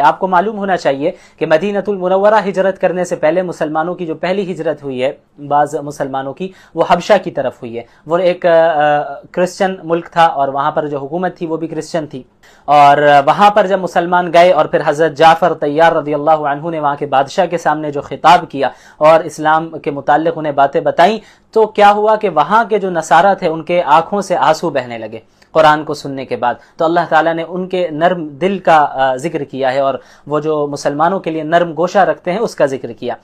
آپ کو معلوم ہونا چاہیے کہ مدینۃ المنورہ ہجرت کرنے سے پہلے مسلمانوں کی جو پہلی ہجرت ہوئی ہے بعض مسلمانوں کی، وہ حبشہ کی طرف ہوئی ہے۔ وہ ایک کرسچن ملک تھا اور وہاں پر جو حکومت تھی وہ بھی کرسچن تھی، اور وہاں پر جب مسلمان گئے اور پھر حضرت جعفر طیار رضی اللہ عنہ نے وہاں کے بادشاہ کے سامنے جو خطاب کیا اور اسلام کے متعلق انہیں باتیں بتائیں، تو کیا ہوا کہ وہاں کے جو نصارہ تھے ان کے آنکھوں سے آنسو بہنے لگے قرآن کو سننے کے بعد۔ تو اللہ تعالیٰ نے ان کے نرم دل کا ذکر کیا ہے، اور وہ جو مسلمانوں کے لیے نرم گوشہ رکھتے ہیں اس کا ذکر کیا۔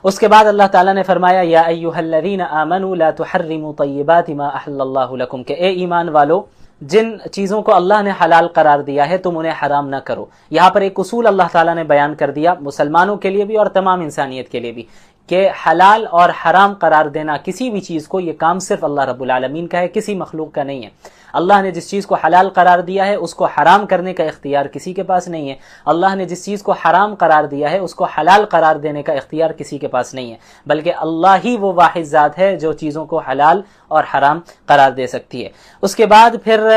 اس کے بعد اللہ تعالیٰ نے فرمایا یا ایھا الذین آمنوا لا تحرموا طیبات ما احل اللہ لکم، کہ اے ایمان والو جن چیزوں کو اللہ نے حلال قرار دیا ہے تم انہیں حرام نہ کرو۔ یہاں پر ایک اصول اللہ تعالیٰ نے بیان کر دیا مسلمانوں کے لیے بھی اور تمام انسانیت کے لیے بھی، کہ حلال اور حرام قرار دینا کسی بھی چیز کو، یہ کام صرف اللہ رب العالمین کا ہے، کسی مخلوق کا نہیں ہے۔ اللہ نے جس چیز کو حلال قرار دیا ہے اس کو حرام کرنے کا اختیار کسی کے پاس نہیں ہے، اللہ نے جس چیز کو حرام قرار دیا ہے اس کو حلال قرار دینے کا اختیار کسی کے پاس نہیں ہے، بلکہ اللہ ہی وہ واحد ذات ہے جو چیزوں کو حلال اور حرام قرار دے سکتی ہے۔ اس کے بعد پھر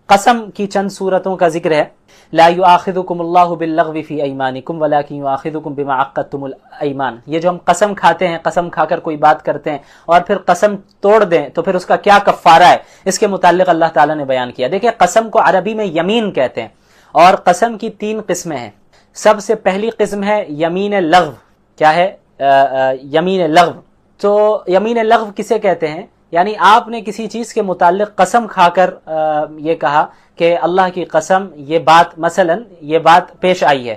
قسم کی چند صورتوں کا ذکر ہے۔ لا یؤاخذکم اللہ باللغو فی ایمانکم ولکن یؤاخذکم بما عقدتم الایمان، یہ جو ہم قسم کھاتے ہیں، قسم کھا کر کوئی بات کرتے ہیں اور پھر قسم توڑ دیں تو پھر اس کا کیا کفارہ ہے، اس کے متعلق اللہ تعالیٰ نے بیان کیا۔ دیکھیں قسم کو عربی میں یمین کہتے ہیں، اور قسم کی 3 قسمیں ہیں۔ سب سے پہلی قسم ہے یمین لغو۔ کیا ہے یمین لغو؟ تو یمین لغو کسے کہتے ہیں؟ یعنی آپ نے کسی چیز کے متعلق قسم کھا کر یہ کہا کہ اللہ کی قسم یہ بات، مثلا یہ بات پیش آئی ہے،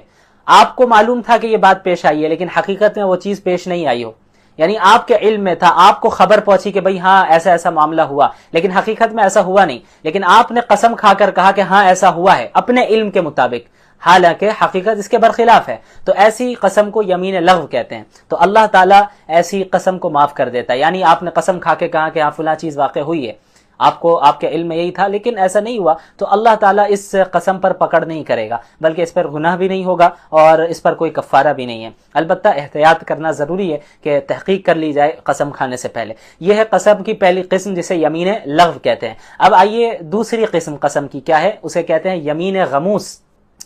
آپ کو معلوم تھا کہ یہ بات پیش آئی ہے لیکن حقیقت میں وہ چیز پیش نہیں آئی ہو، یعنی آپ کے علم میں تھا، آپ کو خبر پہنچی کہ بھئی ہاں ایسا ایسا معاملہ ہوا، لیکن حقیقت میں ایسا ہوا نہیں، لیکن آپ نے قسم کھا کر کہا کہ ہاں ایسا ہوا ہے اپنے علم کے مطابق، حالانکہ حقیقت اس کے برخلاف ہے، تو ایسی قسم کو یمین لغو کہتے ہیں۔ تو اللہ تعالیٰ ایسی قسم کو معاف کر دیتا ہے، یعنی آپ نے قسم کھا کے کہا کہ ہاں فلاں چیز واقع ہوئی ہے، آپ کے علم میں یہی تھا لیکن ایسا نہیں ہوا، تو اللہ تعالیٰ اس قسم پر پکڑ نہیں کرے گا، بلکہ اس پر گناہ بھی نہیں ہوگا اور اس پر کوئی کفارہ بھی نہیں ہے۔ البتہ احتیاط کرنا ضروری ہے کہ تحقیق کر لی جائے قسم کھانے سے پہلے۔ یہ ہے قسم کی پہلی قسم جسے یمین لغو کہتے ہیں۔ اب آئیے دوسری قسم قسم کی کیا ہے، اسے کہتے ہیں یمین غموس۔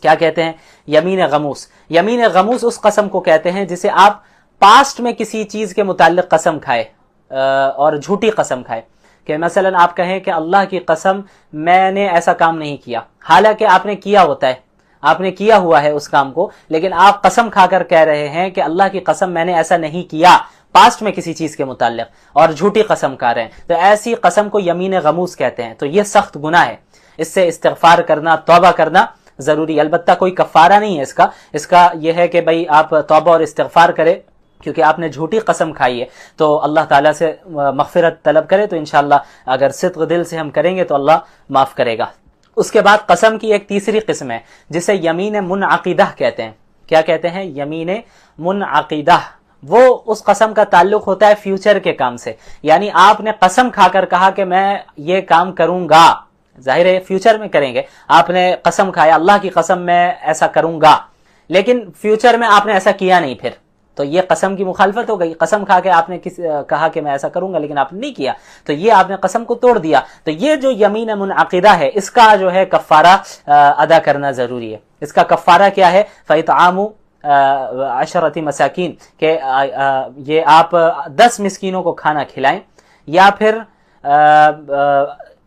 کیا کہتے ہیں؟ یمین غموس۔ یمین غموس اس قسم کو کہتے ہیں جسے آپ پاسٹ میں کسی چیز کے متعلق قسم کھائے اور جھوٹی قسم کھائے، کہ مثلا آپ کہیں کہ اللہ کی قسم میں نے ایسا کام نہیں کیا، حالانکہ آپ نے کیا ہوتا ہے، آپ نے کیا ہوا ہے اس کام کو، لیکن آپ قسم کھا کر کہہ رہے ہیں کہ اللہ کی قسم میں نے ایسا نہیں کیا پاسٹ میں کسی چیز کے متعلق، اور جھوٹی قسم کھا رہے ہیں، تو ایسی قسم کو یمین غموس کہتے ہیں۔ تو یہ سخت گناہ ہے، اس سے استغفار کرنا، توبہ کرنا ضروری ہے۔ البتہ کوئی کفارہ نہیں ہے اس کا یہ ہے کہ بھئی آپ توبہ اور استغفار کرے، کیونکہ آپ نے جھوٹی قسم کھائی ہے، تو اللہ تعالیٰ سے مغفرت طلب کرے، تو انشاءاللہ اگر صدق دل سے ہم کریں گے تو اللہ معاف کرے گا۔ اس کے بعد قسم کی ایک تیسری قسم ہے جسے یمین منعقدہ کہتے ہیں۔ کیا کہتے ہیں؟ یمین منعقدہ۔ وہ اس قسم کا تعلق ہوتا ہے فیوچر کے کام سے، یعنی آپ نے قسم کھا کر کہا کہ میں یہ کام کروں گا، ظاہر ہے فیوچر میں کریں گے، آپ نے قسم کھایا اللہ کی قسم میں ایسا کروں گا، لیکن فیوچر میں آپ نے ایسا کیا نہیں، پھر تو یہ قسم کی مخالفت ہو گئی۔ قسم کھا کے آپ نے کہا کہ میں ایسا کروں گا لیکن آپ نے نہیں کیا، تو یہ آپ نے قسم کو توڑ دیا۔ تو یہ جو یمین منعقدہ ہے اس کا جو ہے کفارہ ادا کرنا ضروری ہے۔ اس کا کفارہ کیا ہے؟ فَإِطْعَامُ 10 مساکین، کہ یہ آپ 10 مسکینوں کو کھانا کھلائیں، یا پھر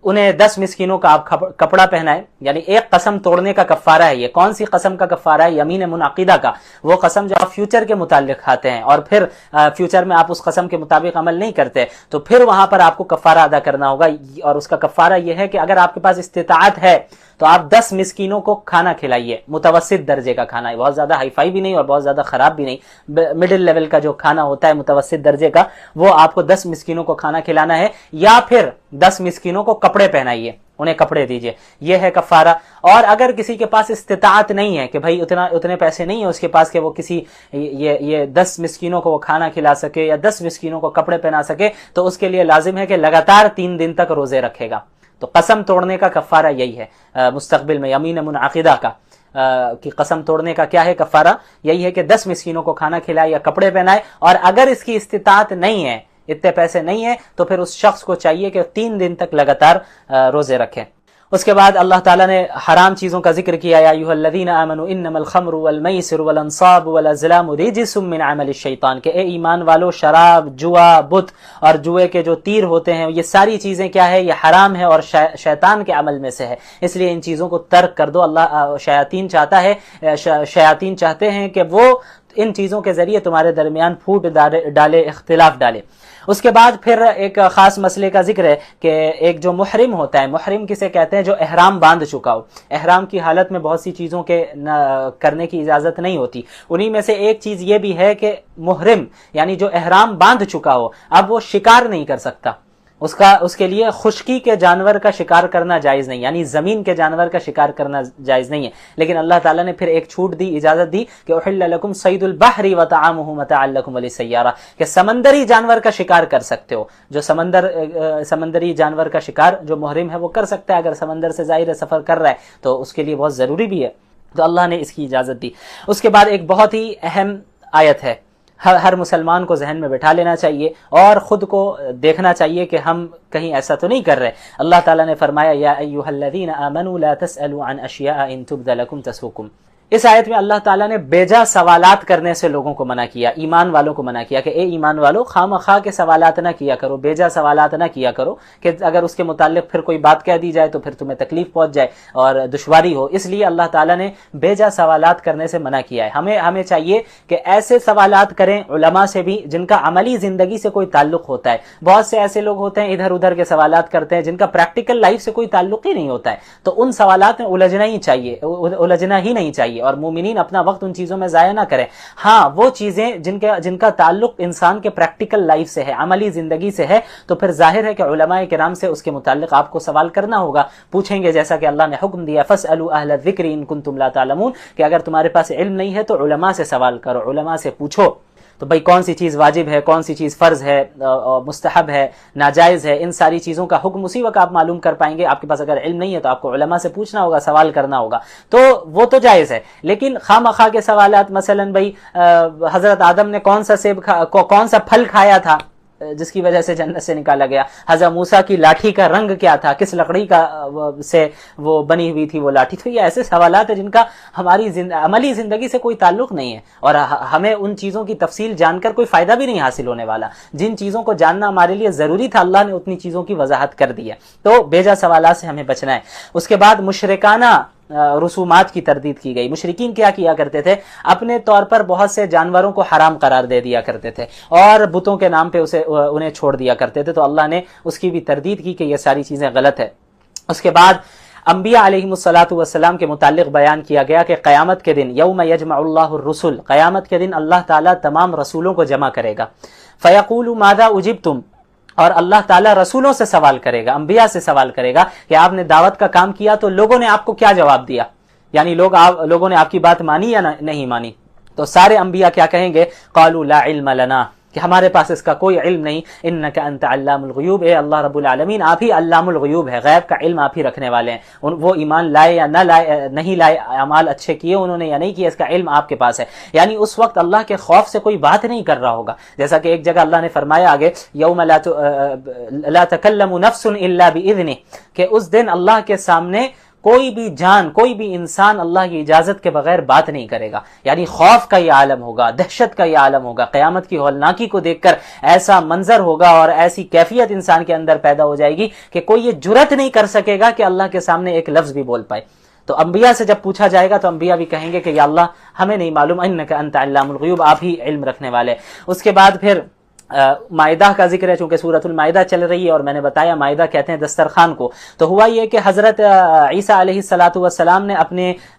انہیں 10 مسکینوں کا آپ کپڑا پہنائیں، یعنی ایک قسم توڑنے کا کفارہ ہے یہ۔ کون سی قسم کا کفارہ ہے؟ یمین منعقدہ کا، وہ قسم جو آپ فیوچر کے متعلق کھاتے ہیں اور پھر فیوچر میں آپ اس قسم کے مطابق عمل نہیں کرتے، تو پھر وہاں پر آپ کو کفارہ ادا کرنا ہوگا، اور اس کا کفارہ یہ ہے کہ اگر آپ کے پاس استطاعت ہے تو آپ 10 مسکینوں کو کھانا کھلائیے، متوسط درجے کا کھانا ہے، بہت زیادہ ہائی فائی بھی نہیں اور بہت زیادہ خراب بھی نہیں، مڈل لیول کا جو کھانا ہوتا ہے متوسط درجے کا، وہ آپ کو 10 مسکینوں کو کھانا کھلانا ہے، یا پھر 10 مسکینوں کو کپڑے پہنائیے، انہیں کپڑے دیجئے، یہ ہے کفارہ۔ اور اگر کسی کے پاس استطاعت نہیں ہے کہ بھائی اتنے پیسے نہیں ہیں اس کے پاس کہ وہ کسی یہ 10 مسکینوں کو وہ کھانا کھلا سکے یا 10 مسکینوں کو کپڑے پہنا سکے، تو اس کے لیے لازم ہے کہ لگاتار 3 دن تک روزے رکھے گا۔ تو قسم توڑنے کا کفارہ یہی ہے مستقبل میں، یمین منعقدہ کا کہ قسم توڑنے کا کیا ہے کفارہ؟ یہی ہے کہ 10 مسکینوں کو کھانا کھلائے یا کپڑے پہنائے، اور اگر اس کی استطاعت نہیں ہے، اتنے پیسے نہیں ہیں، تو پھر اس شخص کو چاہیے کہ 3 دن تک لگاتار روزے رکھیں۔ اس کے بعد اللہ تعالیٰ نے حرام چیزوں کا ذکر کیا، یا ایھا الذین آمنوا انما الخمر والمیسر والانصاب والازلام رجس من عمل الشیطان، کہ اے ایمان والو شراب، جوا، بت اور جوئے کے جو تیر ہوتے ہیں یہ ساری چیزیں کیا ہے، یہ حرام ہے اور شیطان کے عمل میں سے ہے، اس لیے ان چیزوں کو ترک کر دو۔ اللہ شیاطین چاہتے ہیں کہ وہ ان چیزوں کے ذریعے تمہارے درمیان پھوٹ ڈالے، اختلاف ڈالے۔ اس کے بعد پھر ایک خاص مسئلے کا ذکر ہے کہ ایک جو محرم ہوتا ہے، محرم کسے کہتے ہیں؟ جو احرام باندھ چکا ہو۔ احرام کی حالت میں بہت سی چیزوں کے کرنے کی اجازت نہیں ہوتی، انہی میں سے ایک چیز یہ بھی ہے کہ محرم یعنی جو احرام باندھ چکا ہو اب وہ شکار نہیں کر سکتا، اس کے لیے خشکی کے جانور کا شکار کرنا جائز نہیں، یعنی زمین کے جانور کا شکار کرنا جائز نہیں ہے۔ لیکن اللہ تعالیٰ نے پھر ایک چھوٹ دی، اجازت دی کہ احل لکم صید البحر وطعامہ متاعا لکم وللسیارہ، کہ سمندری جانور کا شکار کر سکتے ہو۔ جو سمندری جانور کا شکار جو محرم ہے وہ کر سکتا ہے، اگر سمندر سے ظاہر سفر کر رہا ہے تو اس کے لیے بہت ضروری بھی ہے، تو اللہ نے اس کی اجازت دی۔ اس کے بعد ایک بہت ہی اہم آیت ہے، ہر مسلمان کو ذہن میں بٹھا لینا چاہیے اور خود کو دیکھنا چاہیے کہ ہم کہیں ایسا تو نہیں کر رہے۔ اللہ تعالیٰ نے فرمایا یا ایھا الذین آمنوا لا تسألوا عن اشیاء ان تبد لکم تسؤکم۔ اس آیت میں اللہ تعالیٰ نے بیجا سوالات کرنے سے لوگوں کو منع کیا، ایمان والوں کو منع کیا کہ اے ایمان والو خواہ کے سوالات نہ کیا کرو، بیجا سوالات نہ کیا کرو کہ اگر اس کے متعلق پھر کوئی بات کہہ دی جائے تو پھر تمہیں تکلیف پہنچ جائے اور دشواری ہو، اس لیے اللہ تعالیٰ نے بیجا سوالات کرنے سے منع کیا ہے۔ ہمیں چاہیے کہ ایسے سوالات کریں علماء سے بھی جن کا عملی زندگی سے کوئی تعلق ہوتا ہے۔ بہت سے ایسے لوگ ہوتے ہیں ادھر ادھر کے سوالات کرتے ہیں جن کا پریکٹیکل لائف سے کوئی تعلق ہی نہیں ہوتا ہے، تو ان سوالات میں الجھنا ہی نہیں چاہیے اور مومنین اپنا وقت ان چیزوں میں ضائع نہ کریں۔ ہاں وہ چیزیں جن کا تعلق انسان کے پریکٹیکل لائف سے ہے، عملی زندگی سے ہے، تو پھر ظاہر ہے کہ علماء کرام سے اس کے متعلق آپ کو سوال کرنا ہوگا، پوچھیں گے، جیسا کہ اللہ نے حکم دیا فاسألوا اہل الذکر ان کنتم لا تعلمون، کہ اگر تمہارے پاس علم نہیں ہے تو علماء سے سوال کرو، علماء سے پوچھو۔ تو بھائی کون سی چیز واجب ہے، کون سی چیز فرض ہے، مستحب ہے، ناجائز ہے، ان ساری چیزوں کا حکم اسی وقت آپ معلوم کر پائیں گے۔ آپ کے پاس اگر علم نہیں ہے تو آپ کو علماء سے پوچھنا ہوگا، سوال کرنا ہوگا، تو وہ تو جائز ہے۔ لیکن خواہ کے سوالات، مثلا بھائی حضرت آدم نے کون سا پھل کھایا تھا جس کی وجہ سے جنت سے نکالا گیا، حضرت موسیٰ کی لاٹھی کا رنگ کیا تھا، کس لکڑی کا سے وہ بنی ہوئی تھی وہ لاٹھی، تو یہ ایسے سوالات ہیں جن کا ہماری عملی زندگی سے کوئی تعلق نہیں ہے اور ہمیں ان چیزوں کی تفصیل جان کر کوئی فائدہ بھی نہیں حاصل ہونے والا۔ جن چیزوں کو جاننا ہمارے لیے ضروری تھا اللہ نے اتنی چیزوں کی وضاحت کر دی ہے، تو بیجا سوالات سے ہمیں بچنا ہے۔ اس کے بعد مشرکانہ رسومات کی تردید کی گئی۔ مشرکین کیا کرتے تھے؟ اپنے طور پر بہت سے جانوروں کو حرام قرار دے دیا کرتے تھے اور بتوں کے نام پہ انہیں چھوڑ دیا کرتے تھے، تو اللہ نے اس کی بھی تردید کی کہ یہ ساری چیزیں غلط ہے۔ اس کے بعد انبیاء علیہم الصلاۃ والسلام کے متعلق بیان کیا گیا کہ قیامت کے دن یوم یجمع اللہ الرسل، قیامت کے دن اللہ تعالیٰ تمام رسولوں کو جمع کرے گا، فیقول ماذا اجبتم، اور اللہ تعالیٰ رسولوں سے سوال کرے گا، انبیاء سے سوال کرے گا کہ آپ نے دعوت کا کام کیا تو لوگوں نے آپ کو کیا جواب دیا، یعنی لوگوں نے آپ کی بات مانی یا نہیں مانی۔ تو سارے انبیاء کیا کہیں گے؟ قالوا لا علم لنا، کہ ہمارے پاس اس کا کوئی علم نہیں، انک انت علام الغیوب، اے اللہ رب العالمین آپ ہی علام الغیوب ہے، غیب کا علم آپ ہی رکھنے والے ہیں، وہ ایمان لائے یا نہ لائے، نہیں لائے، اعمال اچھے کیے انہوں نے یا نہیں کیے، اس کا علم آپ کے پاس ہے۔ یعنی اس وقت اللہ کے خوف سے کوئی بات نہیں کر رہا ہوگا، جیسا کہ ایک جگہ اللہ نے فرمایا آگے یوم لا تکلم نفس الا باذنہ، کہ اس دن اللہ کے سامنے کوئی بھی جان، کوئی بھی انسان اللہ کی اجازت کے بغیر بات نہیں کرے گا، یعنی خوف کا یہ عالم ہوگا، دہشت کا یہ عالم ہوگا، قیامت کی ہولناکی کو دیکھ کر ایسا منظر ہوگا اور ایسی کیفیت انسان کے اندر پیدا ہو جائے گی کہ کوئی یہ جرأت نہیں کر سکے گا کہ اللہ کے سامنے ایک لفظ بھی بول پائے۔ تو انبیاء سے جب پوچھا جائے گا تو انبیاء بھی کہیں گے کہ یا اللہ ہمیں نہیں معلوم، انک انت علام الغیوب آپ ہی علم رکھنے والے۔ اس کے بعد پھر مائدہ کا ذکر ہے، چونکہ سورۃ المائدہ چل رہی ہے اور میں نے بتایا مائدہ کہتے ہیں دسترخوان کو، تو ہوا یہ کہ حضرت عیسیٰ علیہ الصلاۃ والسلام نے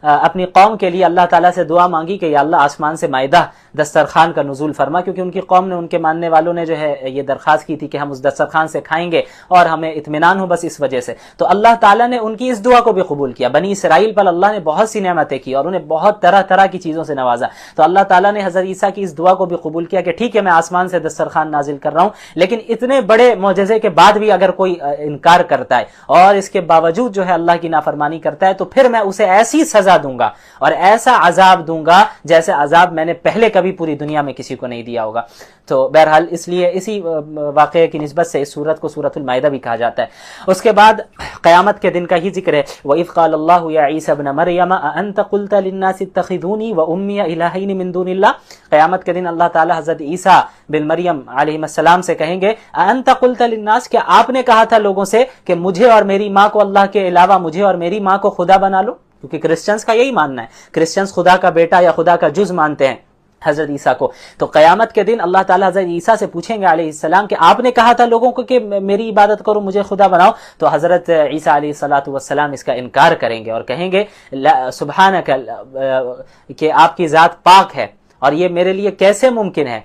اپنی قوم کے لیے اللہ تعالیٰ سے دعا مانگی کہ یا اللہ آسمان سے مائدہ دسترخوان کا نزول فرما، کیونکہ ان کی قوم نے، ان کے ماننے والوں نے جو ہے یہ درخواست کی تھی کہ ہم اس دسترخوان سے کھائیں گے اور ہمیں اطمینان ہو بس اس وجہ سے، تو اللہ تعالیٰ نے ان کی اس دعا کو بھی قبول کیا۔ بنی اسرائیل پر اللہ نے بہت سی نعمتیں کی اور انہیں بہت طرح کی چیزوں سے نوازا، تو اللہ تعالیٰ نے حضرت عیسیٰ کی اس دعا کو بھی قبول کیا کہ ٹھیک ہے میں آسمان سے دسترخوان خوان نازل کر رہا ہوں. لیکن اتنے بڑے معجزے کے بعد بھی اگر کوئی انکار کرتا ہے اور اس کے باوجود جو ہے اللہ کی نافرمانی کرتا ہے تو پھر میں اسے ایسی سزا دوں گا اور ایسا عذاب دوں گا جیسے عذاب میں نے پہلے کبھی پوری دنیا میں کسی کو نہیں دیا ہوگا. تو بہرحال اس لیے اسی واقعے کی نسبت سے اس سورت کو سورۃ المائدہ بھی کہا جاتا ہے. اس کے بعد قیامت کے دن کا ہی ذکر ہے. وَإِذْ قَالَ اللَّهُ يَا عِيسَى ابْنَ مَرْيَمَ أَأَنْتَ قُلْتَ لِلنَّاسِ اتَّخِذُونِي وَأُمِّيَ إِلَٰهَيْنِ مِن دُونِ اللَّهِ. قیامت کے دن اللہ تعالی حضرت عیسیٰ بن مریم علیہ السلام سے کہیں گے أَأَنْتَ قُلْتَ لِلنَّاسِ کہ آپ نے کہا تھا لوگوں سے کہ مجھے اور میری ماں کو اللہ کے علاوہ مجھے اور میری ماں کو خدا بنا لو. کیونکہ کرسچنز کا یہی ماننا ہے, کرسچنز خدا کا بیٹا یا خدا کا جز مانتے ہیں حضرت عیسیٰ کو. تو قیامت کے دن اللہ تعالیٰ حضرت عیسیٰ سے پوچھیں گے علیہ السلام کہ آپ نے کہا تھا لوگوں کو کہ میری عبادت کرو, مجھے خدا بناؤ. تو حضرت عیسیٰ علیہ السلام اس کا انکار کریں گے اور کہیں گے سبحانک کہ آپ کی ذات پاک ہے اور یہ میرے لیے کیسے ممکن ہے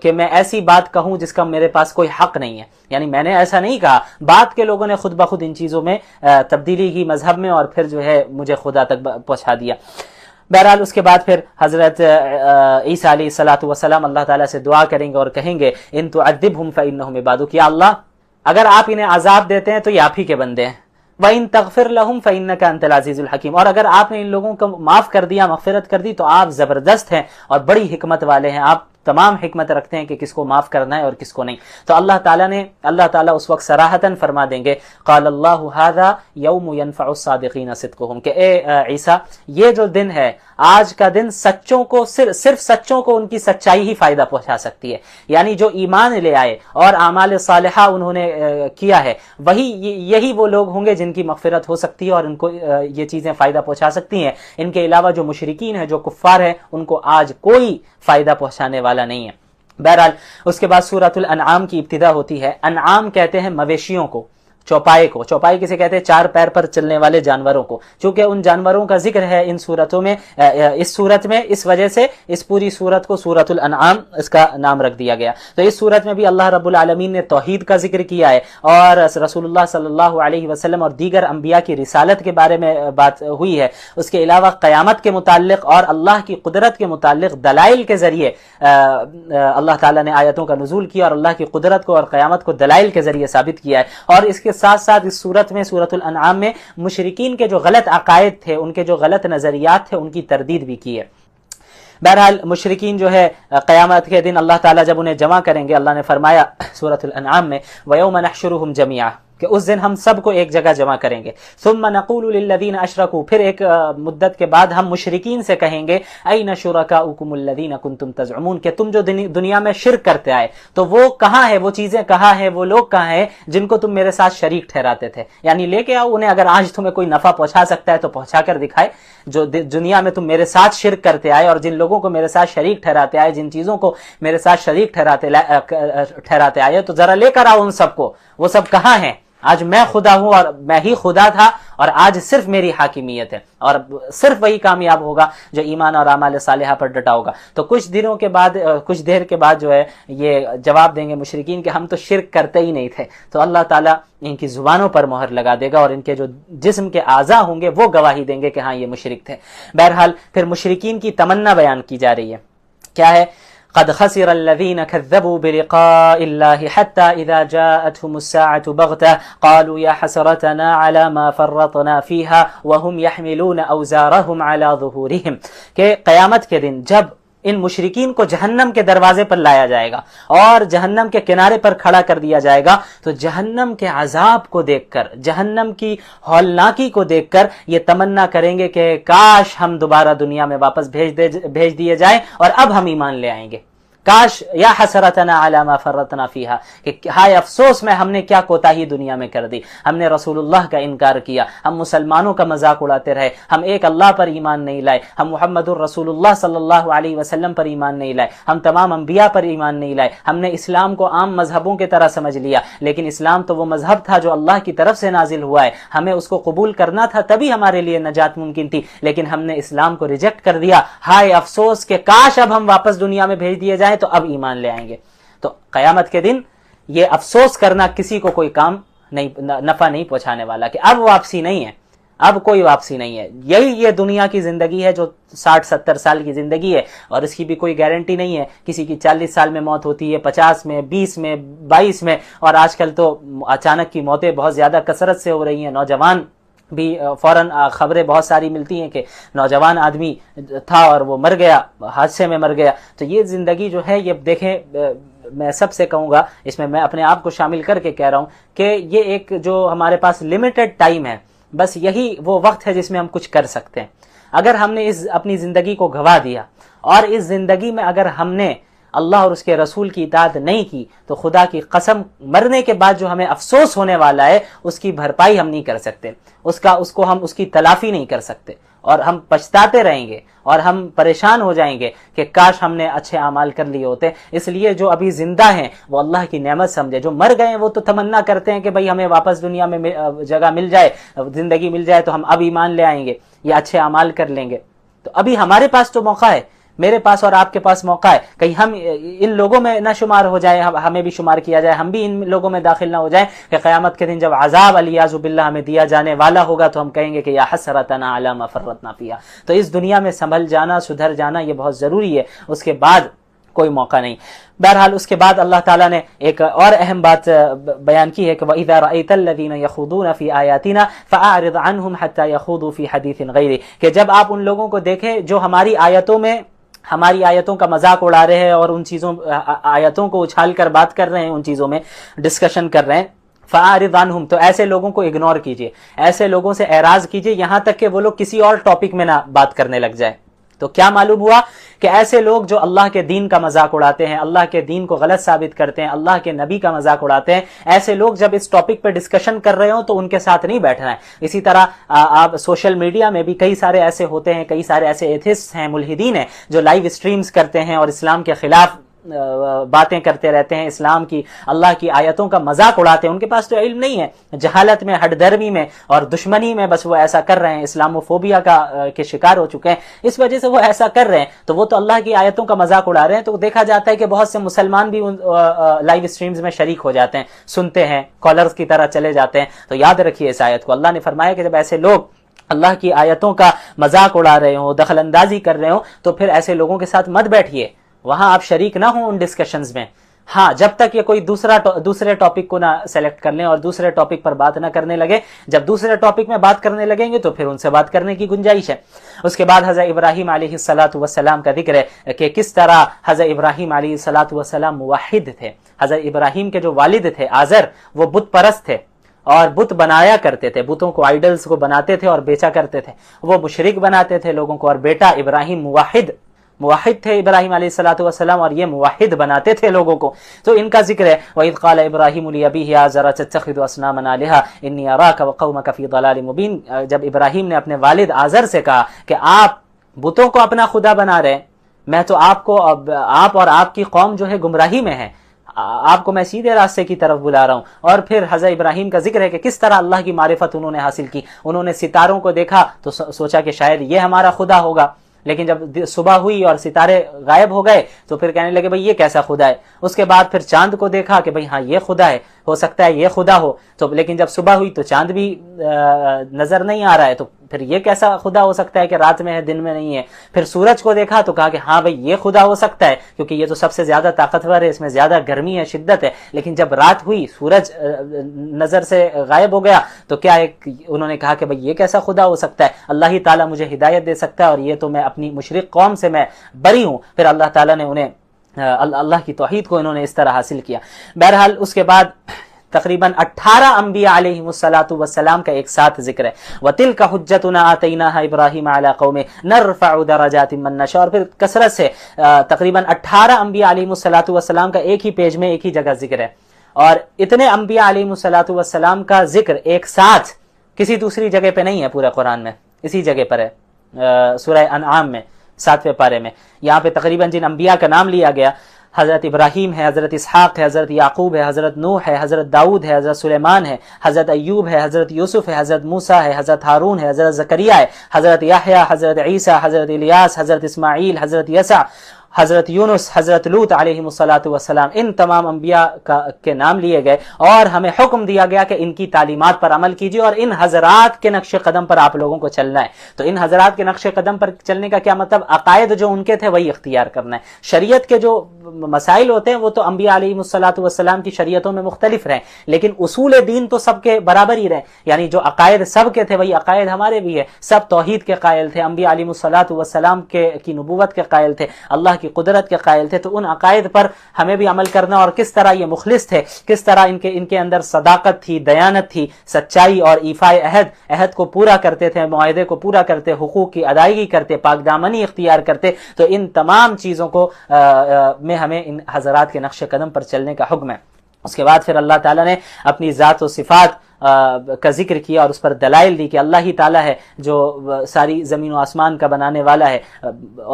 کہ میں ایسی بات کہوں جس کا میرے پاس کوئی حق نہیں ہے. یعنی میں نے ایسا نہیں کہا, بعد کے لوگوں نے خود بخود ان چیزوں میں تبدیلی کی مذہب میں اور پھر جو ہے مجھے خدا تک پہنچا دیا. بہرحال اس کے بعد پھر حضرت عیسیٰ علیہ السلام اللہ تعالیٰ سے دعا کریں گے اور کہیں گے ان تعذبہم فانہم عبادک, یا اللہ اگر آپ انہیں عذاب دیتے ہیں تو یہ آپ ہی کے بندے ہیں. وَإِن تَغْفِرْ لَهُمْ فَإِنَّكَ أَنْتَ الْعَزِيزُ الْحَكِيمُ, اور اگر آپ نے ان لوگوں کو معاف کر دیا, مغفرت کر دی تو آپ زبردست ہیں اور بڑی حکمت والے ہیں, آپ تمام حکمت رکھتے ہیں کہ کس کو معاف کرنا ہے اور کس کو نہیں. تو اللہ تعالیٰ اس وقت صراحتاً فرما دیں گے قال اللہ ھذا یوم ینفع الصادقین صدقہم کہ اے عیسیٰ یہ جو دن ہے, آج کا دن سچوں کو صرف سچوں کو ان کی سچائی ہی فائدہ پہنچا سکتی ہے. یعنی جو ایمان لے آئے اور اعمال صالحہ انہوں نے کیا ہے یہی وہ لوگ ہوں گے جن کی مغفرت ہو سکتی ہے اور ان کو یہ چیزیں فائدہ پہنچا سکتی ہیں. ان کے علاوہ جو مشرکین ہیں, جو کفار ہیں, ان کو آج کوئی فائدہ پہنچانے والا نہیں ہے. بہرحال اس کے بعد سورۃ الانعام کی ابتدا ہوتی ہے. انعام کہتے ہیں مویشیوں کو, چوپائے کو. چوپائے کسے کہتے ہیں؟ چار پیر پر چلنے والے جانوروں کو. چونکہ ان جانوروں کا ذکر ہے ان صورتوں میں, اس صورت میں, اس وجہ سے اس پوری صورت کو سورۃ الانعام اس کا نام رکھ دیا گیا. تو اس صورت میں بھی اللہ رب العالمین نے توحید کا ذکر کیا ہے اور رسول اللہ صلی اللہ علیہ وسلم اور دیگر انبیاء کی رسالت کے بارے میں بات ہوئی ہے. اس کے علاوہ قیامت کے متعلق اور اللہ کی قدرت کے متعلق دلائل کے ذریعے اللہ تعالیٰ نے آیتوں کا نزول کیا اور اللہ کی قدرت کو اور قیامت کو دلائل کے ذریعے ثابت کیا ہے. اور اس کے ساتھ ساتھ اس صورت میں, سورۃ الانعام میں, مشرکین کے جو غلط عقائد تھے, ان کے جو غلط نظریات تھے, ان کی تردید بھی کی ہے. بہرحال مشرکین جو ہے قیامت کے دن اللہ تعالیٰ جب انہیں جمع کریں گے, اللہ نے فرمایا سورۃ الانعام میں وَيَوْمَ نَحْشُرُهُمْ جَمِيعًا کہ اس دن ہم سب کو ایک جگہ جمع کریں گے. ثم نقول للذین اشرکوا پھر ایک مدت کے بعد ہم مشرکین سے کہیں گے این شرکاؤکم الذین کنتم تزعمون کہ تم جو دنیا میں شرک کرتے آئے تو وہ کہاں ہے, وہ چیزیں کہاں ہیں, وہ لوگ کہاں ہیں جن کو تم میرے ساتھ شریک ٹھہراتے تھے. یعنی لے کے آؤ انہیں, اگر آج تمہیں کوئی نفع پہنچا سکتا ہے تو پہنچا کر دکھائے. جو دنیا میں تم میرے ساتھ شرک کرتے آئے اور جن لوگوں کو میرے ساتھ شریک ٹھہراتے آئے, جن چیزوں کو میرے ساتھ شریک ٹھہراتے آئے, تو ذرا لے کر آؤ ان سب کو. وہ سب کہاں ہیں؟ آج میں خدا ہوں اور میں ہی خدا تھا اور آج صرف میری حاکمیت ہے, اور صرف وہی کامیاب ہوگا جو ایمان اور اعمال صالحہ پر ڈٹا ہوگا. تو کچھ دیر کے بعد جو ہے یہ جواب دیں گے مشرکین کہ ہم تو شرک کرتے ہی نہیں تھے. تو اللہ تعالیٰ ان کی زبانوں پر مہر لگا دے گا اور ان کے جو جسم کے اعضاء ہوں گے وہ گواہی دیں گے کہ ہاں یہ مشرک تھے. بہرحال پھر مشرکین کی تمنا بیان کی جا رہی ہے. کیا ہے؟ قد خسر الذين كذبوا بلقاء الله حتى إذا جاءتهم الساعة بغتة قالوا يا حسرتنا على ما فرطنا فيها وهم يحملون أوزارهم على ظهورهم کہ قیامت کے دن جب ان مشرکین کو جہنم کے دروازے پر لایا جائے گا اور جہنم کے کنارے پر کھڑا کر دیا جائے گا, تو جہنم کے عذاب کو دیکھ کر, جہنم کی ہولناکی کو دیکھ کر یہ تمنا کریں گے کہ کاش ہم دوبارہ دنیا میں واپس بھیج دیے جائیں اور اب ہم ایمان لے آئیں گے. کاش یا حسرتنا علی ما فرطنا فیہا کہ ہائے افسوس میں ہم نے کیا کوتاہی دنیا میں کر دی, ہم نے رسول اللہ کا انکار کیا, ہم مسلمانوں کا مذاق اڑاتے رہے, ہم ایک اللہ پر ایمان نہیں لائے, ہم محمد الرسول اللہ صلی اللہ علیہ وسلم پر ایمان نہیں لائے, ہم تمام انبیاء پر ایمان نہیں لائے, ہم نے اسلام کو عام مذہبوں کی طرح سمجھ لیا. لیکن اسلام تو وہ مذہب تھا جو اللہ کی طرف سے نازل ہوا ہے, ہمیں اس کو قبول کرنا تھا تبھی ہمارے لیے نجات ممکن تھی, لیکن ہم نے اسلام کو ریجیکٹ کر دیا. ہائے افسوس کہ کاش اب ہم واپس دنیا میں بھیج دیے جائیں تو اب ایمان لے آئیں گے. تو قیامت کے دن یہ افسوس کرنا کسی کو کوئی کام نہیں, نفع نہیں پہنچانے والا کہ اب واپسی نہیں ہے, اب کوئی واپسی نہیں ہے. یہی یہ دنیا کی زندگی ہے جو 60-70 سال کی زندگی ہے, اور اس کی بھی کوئی گارنٹی نہیں ہے. کسی کی 40 سال میں موت ہوتی ہے, 50 میں, 20 میں, 22 میں, اور آج کل تو اچانک کی موتیں بہت زیادہ کثرت سے ہو رہی ہیں. نوجوان بھی فوراً خبریں بہت ساری ملتی ہیں کہ نوجوان آدمی تھا اور وہ مر گیا, حادثے میں مر گیا. تو یہ زندگی جو ہے, یہ دیکھیں, میں سب سے کہوں گا, اس میں میں اپنے آپ کو شامل کر کے کہہ رہا ہوں کہ یہ ایک جو ہمارے پاس لمیٹڈ ٹائم ہے, بس یہی وہ وقت ہے جس میں ہم کچھ کر سکتے ہیں. اگر ہم نے اپنی زندگی کو گنوا دیا, اور اس زندگی میں اگر ہم نے اللہ اور اس کے رسول کی اطاعت نہیں کی, تو خدا کی قسم مرنے کے بعد جو ہمیں افسوس ہونے والا ہے اس کی بھرپائی ہم نہیں کر سکتے, اس کی تلافی نہیں کر سکتے, اور ہم پچھتاتے رہیں گے اور ہم پریشان ہو جائیں گے کہ کاش ہم نے اچھے اعمال کر لیے ہوتے. اس لیے جو ابھی زندہ ہیں وہ اللہ کی نعمت سمجھے, جو مر گئے ہیں وہ تو تمنا کرتے ہیں کہ بھئی ہمیں واپس دنیا میں جگہ مل جائے, زندگی مل جائے تو ہم اب ایمان لے آئیں گے یا اچھے اعمال کر لیں گے. تو ابھی ہمارے پاس تو موقع ہے, میرے پاس اور آپ کے پاس موقع ہے, کہیں ہم ان لوگوں میں نہ شمار ہو جائے, ہمیں بھی شمار کیا جائے, ہم بھی ان لوگوں میں داخل نہ ہو جائیں کہ قیامت کے دن جب عذاب علیاذ باللہ ہمیں دیا جانے والا ہوگا تو ہم کہیں گے کہ یا حسرتنا علی ما فرطنا فیہا. تو اس دنیا میں سنبھل جانا, سدھر جانا یہ بہت ضروری ہے, اس کے بعد کوئی موقع نہیں. بہرحال اس کے بعد اللہ تعالیٰ نے ایک اور اہم بات بیان کی ہے کہ وَإِذَا رَأَيْتَ الَّذِينَ يَخُوضُونَ فِي آيَاتِنَا فَأَعْرِضْ عَنْهُمْ حَتَّى يَخُوضُوا فِي حَدِيثٍ غَيْرِهِ, کہ جب آپ ان لوگوں کو دیکھیں جو ہماری آیتوں کا مذاق اڑا رہے ہیں اور ان چیزوں آیتوں کو اچھال کر بات کر رہے ہیں, ان چیزوں میں ڈسکشن کر رہے ہیں, فَأَعْرِضْ عَنْهُمْ, تو ایسے لوگوں کو اگنور کیجئے, ایسے لوگوں سے اعراض کیجئے یہاں تک کہ وہ لوگ کسی اور ٹاپک میں نہ بات کرنے لگ جائے. تو کیا معلوم ہوا کہ ایسے لوگ جو اللہ کے دین کا مذاق اڑاتے ہیں, اللہ کے دین کو غلط ثابت کرتے ہیں, اللہ کے نبی کا مذاق اڑاتے ہیں, ایسے لوگ جب اس ٹاپک پہ ڈسکشن کر رہے ہوں تو ان کے ساتھ نہیں بیٹھنا ہے. اسی طرح آپ سوشل میڈیا میں بھی کئی سارے ایسے ہوتے ہیں, کئی سارے ایسے ایتھسٹ ہیں, ملحدین ہیں, جو لائیو اسٹریمز کرتے ہیں اور اسلام کے خلاف باتیں کرتے رہتے ہیں, اسلام کی, اللہ کی آیتوں کا مذاق اڑاتے ہیں. ان کے پاس تو علم نہیں ہے, جہالت میں, ہٹ درمی میں اور دشمنی میں بس وہ ایسا کر رہے ہیں, اسلاموفوبیا کے شکار ہو چکے ہیں, اس وجہ سے وہ ایسا کر رہے ہیں. تو وہ تو اللہ کی آیتوں کا مذاق اڑا رہے ہیں. تو دیکھا جاتا ہے کہ بہت سے مسلمان بھی لائیو اسٹریمز میں شریک ہو جاتے ہیں, سنتے ہیں, کالرز کی طرح چلے جاتے ہیں. تو یاد رکھیے اس آیت کو, اللہ نے فرمایا کہ جب ایسے لوگ اللہ کی آیتوں کا مذاق اڑا رہے ہوں, دخل اندازی کر رہے ہوں, تو پھر ایسے لوگوں کے ساتھ مت بیٹھیے, وہاں آپ شریک نہ ہوں ان ڈسکشنز میں. ہاں, جب تک یہ کوئی دوسرے ٹاپک کو نہ سیلیکٹ کر لیں اور دوسرے ٹاپک پر بات نہ کرنے لگے. جب دوسرے ٹاپک میں بات کرنے لگیں گے تو پھر ان سے بات کرنے کی گنجائش ہے. اس کے بعد حضرت ابراہیم علیہ السلام کا ذکر ہے کہ کس طرح حضرت ابراہیم علیہ السلام موحد تھے. حضرت ابراہیم کے جو والد تھے آزر, وہ بت پرست تھے اور بت بنایا کرتے تھے, بتوں کو, آئیڈلز کو بناتے تھے اور بیچا کرتے تھے. وہ مشرک بناتے تھے لوگوں کو, اور بیٹا ابراہیم موحد تھے ابراہیم علیہ السلام, اور یہ موحد بناتے تھے لوگوں کو. تو ان کا ذکر ہے وَإِذْ قَالَ إِبْرَاهِيمُ لِأَبِيهِ آزَرَ تَتَّخِذُ أَصْنَامًا آلِهَةً إِنِّي أَرَاكَ وَقَوْمَكَ فِي ضَلَالٍ مُبِينٍ. جب ابراہیم نے اپنے والد آزر سے کہا کہ آپ بتوں کو اپنا خدا بنا رہے ہیں, میں تو آپ اور آپ کی قوم جو ہے گمراہی میں ہے, آپ کو میں سیدھے راستے کی طرف بلا رہا ہوں. اور پھر حضرت ابراہیم کا ذکر ہے کہ کس طرح اللہ کی معرفت انہوں نے حاصل کی. انہوں نے ستاروں کو دیکھا تو سوچا کہ شاید یہ ہمارا خدا ہوگا, لیکن جب صبح ہوئی اور ستارے غائب ہو گئے تو پھر کہنے لگے بھئی یہ کیسا خدا ہے. اس کے بعد پھر چاند کو دیکھا کہ بھئی ہاں یہ خدا ہے, ہو سکتا ہے یہ خدا ہو. تو لیکن جب صبح ہوئی تو چاند بھی نظر نہیں آ رہا ہے, تو پھر یہ کیسا خدا ہو سکتا ہے کہ رات میں ہے دن میں نہیں ہے. پھر سورج کو دیکھا تو کہا کہ ہاں بھئی یہ خدا ہو سکتا ہے, کیونکہ یہ تو سب سے زیادہ طاقتور ہے, اس میں زیادہ گرمی ہے, شدت ہے. لیکن جب رات ہوئی, سورج نظر سے غائب ہو گیا, تو کیا انہوں نے کہا کہ بھئی یہ کیسا خدا ہو سکتا ہے, اللہ ہی تعالیٰ مجھے ہدایت دے سکتا ہے, اور یہ تو میں اپنی مشرک قوم سے میں بری ہوں. پھر اللہ تعالیٰ نے انہیں اللہ کی توحید کو انہوں نے اس طرح حاصل کیا. بہرحال اس کے بعد تقریباً 18 انبیاء علیہم السلام کا ایک ساتھ ذکر ہے. وَتِلْكَ حُجَّتُنَا آتَيْنَاهَا إِبْرَاهِيمَ عَلَىٰ قَوْمِهِ نَرْفَعُ دَرَجَاتٍ مَن نَّشَاءُ. اور پھر کثرت سے تقریباً 18 انبیاء علیہم السلام کا ایک ہی پیج میں ایک ہی جگہ ذکر ہے. اور اتنے انبیاء علیہم السلام کا ذکر ایک ساتھ کسی دوسری جگہ پہ نہیں ہے پورے قرآن میں, اسی جگہ پر ہے سورہ انعام میں 7ویں پارے میں. یہاں پہ تقریباً جن انبیاء کا نام لیا گیا, حضرت ابراہیم ہے, حضرت اسحاق ہے, حضرت یعقوب ہے, حضرت نوح ہے, حضرت داؤد ہے, حضرت سلیمان ہے, حضرت ایوب ہے, حضرت یوسف ہے, حضرت موسیٰ ہے, حضرت ہارون ہے, حضرت زکریا ہے, حضرت یحییٰ, حضرت عیسیٰ, حضرت الیاس, حضرت اسماعیل, حضرت یسع, حضرت یونس، حضرت لوط علیہم السلام، ان تمام انبیاء کے نام لیے گئے اور ہمیں حکم دیا گیا کہ ان کی تعلیمات پر عمل کیجیے اور ان حضرات کے نقش قدم پر آپ لوگوں کو چلنا ہے۔ تو ان حضرات کے نقش قدم پر چلنے کا کیا مطلب؟ عقائد جو ان کے تھے وہی اختیار کرنا ہے۔ شریعت کے جو مسائل ہوتے ہیں وہ تو انبیاء علیہم السلام کی شریعتوں میں مختلف رہے، لیکن اصول دین تو سب کے برابر ہی رہے، یعنی جو عقائد سب کے تھے وہی عقائد ہمارے بھی ہے۔ سب توحید کے قائل تھے، انبیاء علیہم السلام کی نبوت کے قائل تھے، اللہ کی قدرت کے قائل تھے، تو ان عقائد پر ہمیں بھی عمل کرنا، اور کس طرح یہ مخلص تھے، کس طرح ان کے اندر صداقت تھی، دیانت تھی، سچائی اور ایفاء عہد کو پورا کرتے تھے، معاہدے کو پورا کرتے، حقوق کی ادائیگی کرتے، پاک دامنی اختیار کرتے، تو ان تمام چیزوں کو میں ہمیں ان حضرات کے نقش قدم پر چلنے کا حکم ہے۔ اس کے بعد پھر اللہ تعالیٰ نے اپنی ذات و صفات کا ذکر کیا اور اس پر دلائل دی کہ اللہ ہی تعالیٰ ہے جو ساری زمین و آسمان کا بنانے والا ہے،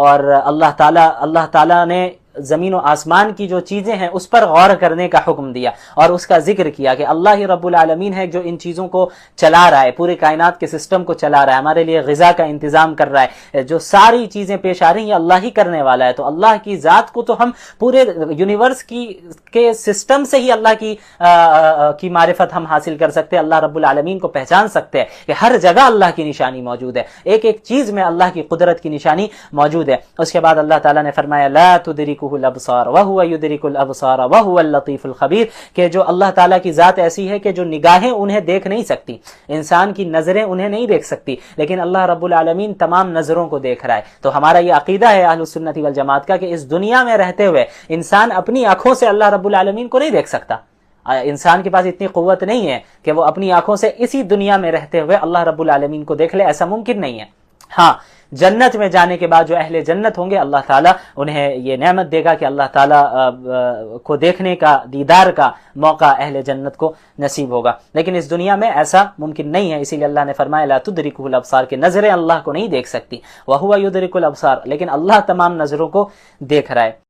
اور اللہ تعالیٰ نے زمین و آسمان کی جو چیزیں ہیں اس پر غور کرنے کا حکم دیا اور اس کا ذکر کیا کہ اللہ ہی رب العالمین ہے جو ان چیزوں کو چلا رہا ہے، پورے کائنات کے سسٹم کو چلا رہا ہے، ہمارے لیے غذا کا انتظام کر رہا ہے، جو ساری چیزیں پیش آ رہی ہیں اللہ ہی کرنے والا ہے۔ تو اللہ کی ذات کو تو ہم پورے یونیورس کے سسٹم سے ہی اللہ کی معرفت ہم حاصل کر سکتے ہیں، اللہ رب العالمین کو پہچان سکتے ہیں کہ ہر جگہ اللہ کی نشانی موجود ہے، ایک ایک چیز میں اللہ کی قدرت کی نشانی موجود ہے۔ اس کے بعد اللہ تعالیٰ نے فرمایا لا تدرکہ الابصار وهو يدرك الابصار وهو اللطيف الخبیر، کہ جو اللہ تعالیٰ کی ذات ایسی ہے کہ جو نگاہیں انہیں دیکھ نہیں سکتی، انسان کی نظریں انہیں نہیں دیکھ سکتی، لیکن اللہ رب العالمین تمام نظروں کو دیکھ رہا ہے۔ تو ہمارا یہ عقیدہ ہے اہل السنت والجماعت کا کہ اس دنیا میں رہتے ہوئے انسان اپنی آنکھوں سے اللہ رب العالمین کو نہیں دیکھ سکتا، انسان کے پاس اتنی قوت نہیں ہے کہ وہ اپنی آنکھوں سے اسی دنیا میں رہتے ہوئے اللہ رب العالمین کو دیکھ لے، ایسا ممکن نہیں ہے۔ ہاں، جنت میں جانے کے بعد جو اہل جنت ہوں گے اللہ تعالیٰ انہیں یہ نعمت دے گا کہ اللہ تعالیٰ کو دیکھنے کا، دیدار کا موقع اہل جنت کو نصیب ہوگا، لیکن اس دنیا میں ایسا ممکن نہیں ہے، اسی لیے اللہ نے فرمایا لا تدرکہ الابصار کہ نظریں اللہ کو نہیں دیکھ سکتی، وہو یدرک الابصار، لیکن اللہ تمام نظروں کو دیکھ رہا ہے۔